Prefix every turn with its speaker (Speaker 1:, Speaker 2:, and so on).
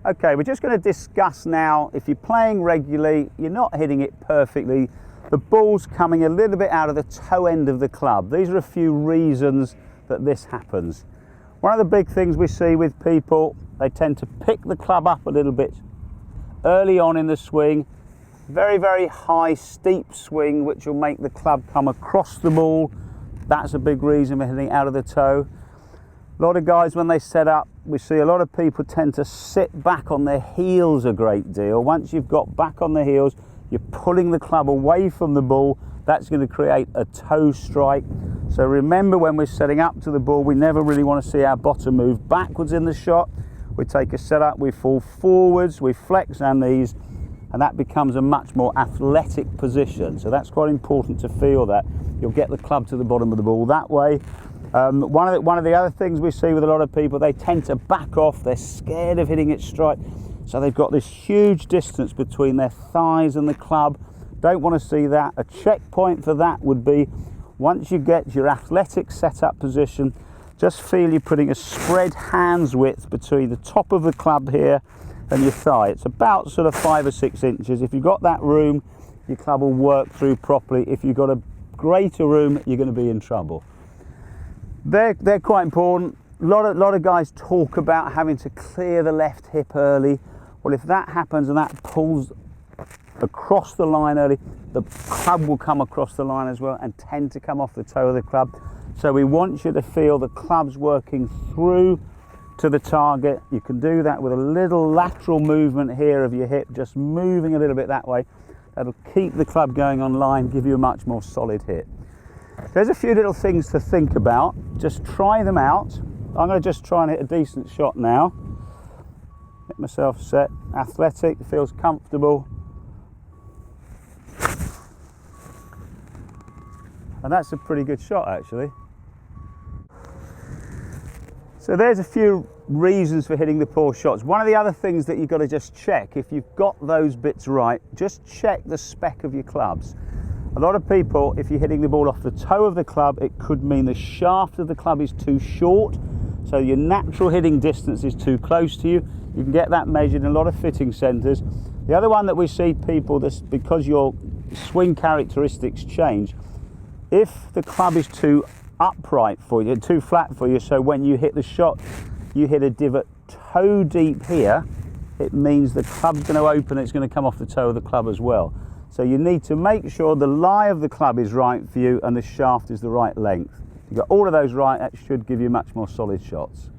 Speaker 1: Okay, we're just going to discuss now, if you're playing regularly, you're not hitting it perfectly, the ball's coming a little bit out of the toe end of the club. These are a few reasons that this happens. One of the big things we see with people, they tend to pick the club up a little bit early on in the swing. Very, very high, steep swing, which will make the club come across the ball. That's a big reason we're hitting out of the toe. A lot of guys, when they set up, we see a lot of people tend to sit back on their heels a great deal. Once you've got back on the heels, you're pulling the club away from the ball. That's going to create a toe strike. So remember, when we're setting up to the ball, we never really want to see our bottom move backwards in the shot. We take a setup, we fall forwards, we flex our knees, and that becomes a much more athletic position. So that's quite important to feel that. You'll get the club to the bottom of the ball that way. One of the other things we see with a lot of people, they tend to back off. They're scared of hitting it straight, so they've got this huge distance between their thighs and the club. Don't want to see that. A checkpoint for that would be, once you get your athletic setup position, just feel you're putting a spread hands width between the top of the club here and your thigh. It's about sort of 5 or 6 inches. If you've got that room, your club will work through properly. If you've got a greater room, you're going to be in trouble. They're quite important. A lot of guys talk about having to clear the left hip early. Well, if that happens and that pulls across the line early, the club will come across the line as well and tend to come off the toe of the club. So we want you to feel the club's working through to the target. You can do that with a little lateral movement here of your hip, just moving a little bit that way. That'll keep the club going on line, give you a much more solid hit. There's a few little things to think about. Just try them out. I'm going to just try and hit a decent shot now. Get myself set. Athletic, feels comfortable. And that's a pretty good shot, actually. So there's a few reasons for hitting the poor shots. One of the other things that you've got to just check, if you've got those bits right, just check the spec of your clubs. A lot of people, if you're hitting the ball off the toe of the club, it could mean the shaft of the club is too short, so your natural hitting distance is too close to you. You can get that measured in a lot of fitting centres. The other one that we see people, this, because your swing characteristics change, if the club is too upright for you, too flat for you, so when you hit the shot, you hit a divot toe deep here, it means the club's going to open, it's going to come off the toe of the club as well. So you need to make sure the lie of the club is right for you and the shaft is the right length. If you've got all of those right, that should give you much more solid shots.